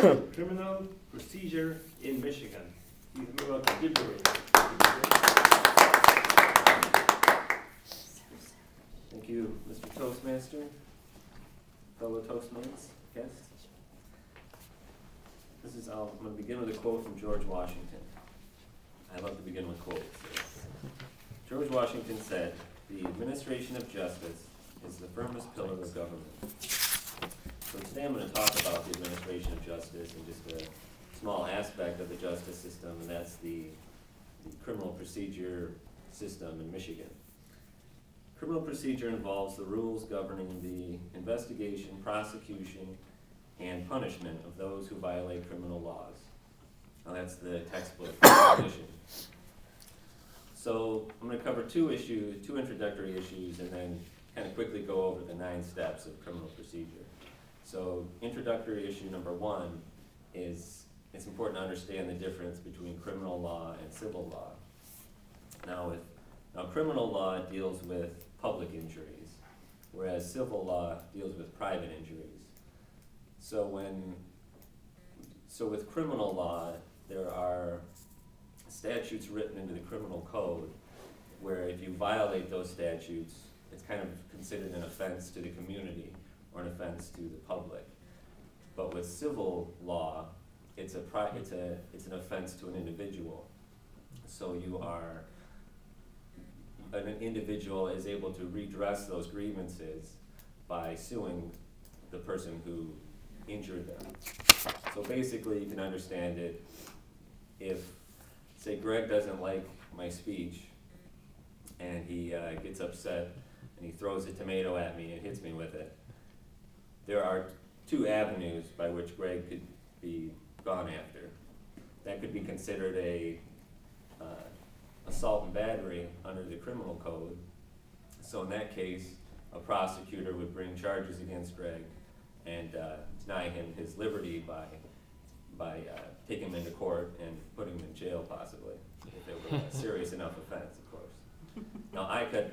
criminal procedure in Michigan. Please move out to Dibbury. Thank you, Mr. Toastmaster, fellow Toastmates, guests. I'm going to begin with a quote from George Washington. I love to begin with quotes. George Washington said, "The administration of justice is the firmest pillar of government." So today I'm going to talk about the administration of justice and just a small aspect of the justice system, and that's the criminal procedure system in Michigan. Criminal procedure involves the rules governing the investigation, prosecution, and punishment of those who violate criminal laws. Now that's the textbook definition. So I'm going to cover two introductory issues, and then kind of quickly go over the 9 steps of criminal procedure. So introductory issue number 1 is it's important to understand the difference between criminal law and civil law. Now criminal law deals with public injuries, whereas civil law deals with private injuries. So with criminal law, there are statutes written into the criminal code where if you violate those statutes, it's kind of considered an offense to the community or an offense to the public. But with civil law, it's an offense to an individual. So an individual is able to redress those grievances by suing the person who injured them. So basically, you can understand it if, say, Greg doesn't like my speech, and he gets upset, and he throws a tomato at me and hits me with it. There are 2 avenues by which Greg could be gone after. That could be considered a assault and battery under the criminal code. So in that case, a prosecutor would bring charges against Greg and deny him his liberty by taking him into court and putting him in jail, possibly, if it were a serious enough offense, of course. Now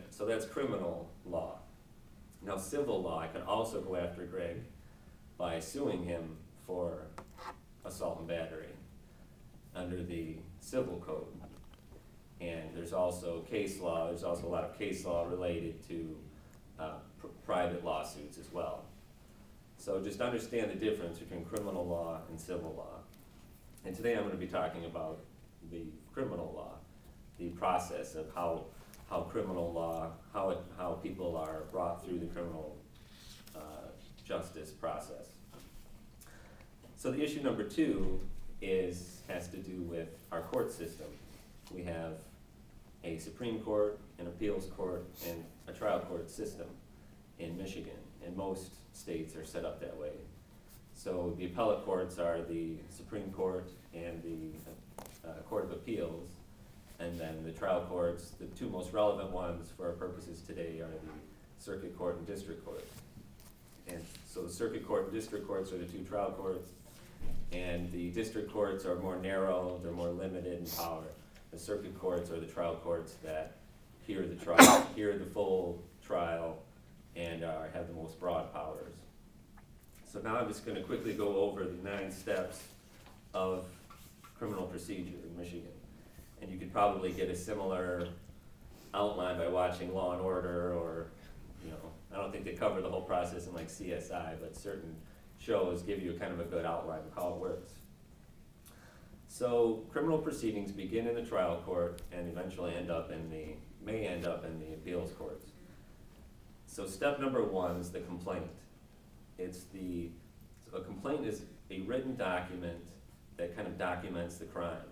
so that's criminal law. Now civil law, I could also go after Greg by suing him for assault and battery under the civil code. And there's also case law, there's also a lot of case law related to private lawsuits as well. So just understand the difference between criminal law and civil law. And today I'm going to be talking about the criminal law, the process of how criminal law, how people are brought through the criminal justice process. So the issue number 2 has to do with our court system. We have a Supreme Court, an appeals court, and a trial court system in Michigan, and most states are set up that way. So the appellate courts are the Supreme Court and the Court of Appeals, and then the trial courts, the 2 most relevant ones for our purposes today are the Circuit Court and District Court. And so the Circuit Court and District Courts are the 2 trial courts, and the District Courts are more narrow, they're more limited in power. The Circuit Courts are the trial courts that hear the full trial, and have the most broad powers. So now I'm just going to quickly go over the 9 steps of criminal procedure in Michigan. And you could probably get a similar outline by watching Law and Order, or, I don't think they cover the whole process in like CSI, but certain shows give you kind of a good outline of how it works. So criminal proceedings begin in the trial court and eventually may end up in the appeals courts. So step number 1 is the complaint. A complaint is a written document that kind of documents the crime.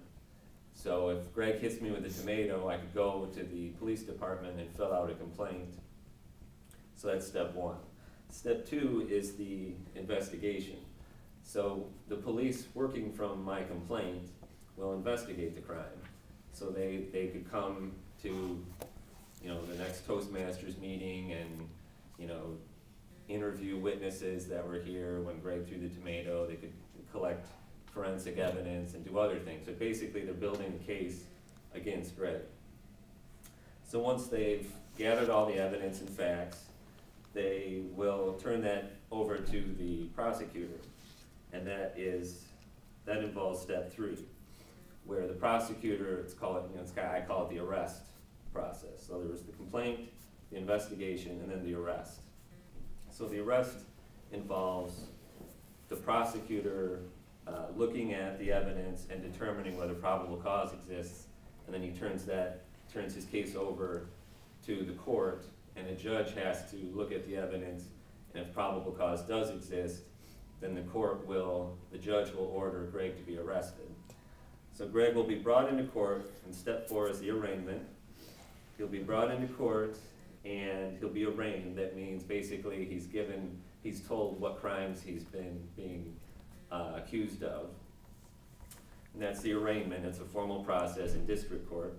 So if Greg hits me with a tomato, I could go to the police department and fill out a complaint. So that's step 1. Step 2 is the investigation. So the police working from my complaint will investigate the crime. So they could come to the next Toastmasters meeting and interview witnesses that were here when Greg threw the tomato. They could collect forensic evidence and do other things. So basically they're building a case against Greg. So once they've gathered all the evidence and facts, they will turn that over to the prosecutor. and that involves step 3, where the prosecutor, I call it the arrest process. So there was the complaint, the investigation, and then the arrest. So the arrest involves the prosecutor looking at the evidence and determining whether probable cause exists, and then he turns his case over to the court, and a judge has to look at the evidence, and if probable cause does exist, then the judge will order Greg to be arrested. So Greg will be brought into court, and step 4 is the arraignment. He'll be brought into court, and he'll be arraigned. That means basically he's told what crimes he's been being accused of. And that's the arraignment. It's a formal process in district court.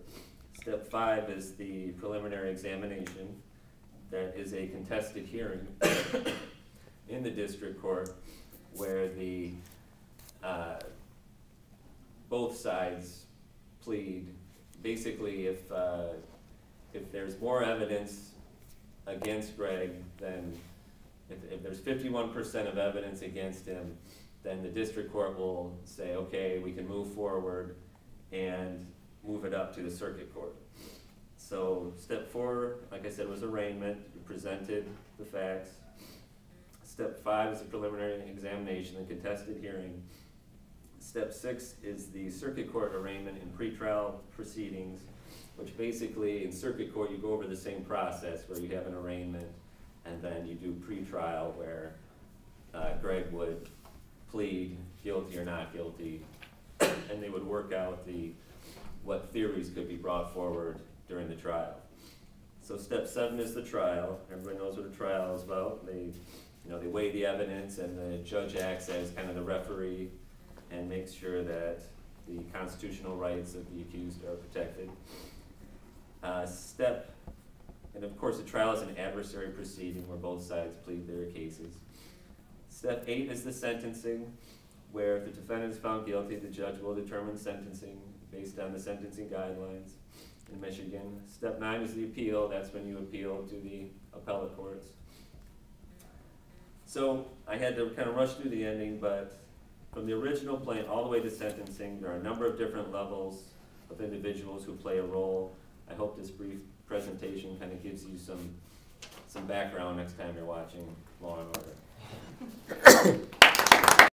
Step 5 is the preliminary examination. That is a contested hearing in the district court where both sides plead. Basically, if there's more evidence against Greg, then if there's 51% of evidence against him, then the district court will say, okay, we can move forward and move it up to the circuit court. So step 4, like I said, was arraignment. You presented the facts. Step 5 is the preliminary examination, the contested hearing. Step 6 is the circuit court arraignment in pretrial proceedings, which basically in circuit court you go over the same process where you have an arraignment and then you do pretrial where Greg would plead guilty or not guilty, and they would work out what theories could be brought forward during the trial. So step 7 is the trial. Everybody knows what a trial is about. They weigh the evidence, and the judge acts as kind of the referee and makes sure that the constitutional rights of the accused are protected. And of course, the trial is an adversary proceeding where both sides plead their cases. Step 8 is the sentencing, where if the defendant is found guilty, the judge will determine sentencing based on the sentencing guidelines in Michigan. Step 9 is the appeal. That's when you appeal to the appellate courts. So I had to kind of rush through the ending, but from the original plaint all the way to sentencing, there are a number of different levels of individuals who play a role. I hope this brief presentation kind of gives you some background next time you're watching Law and Order.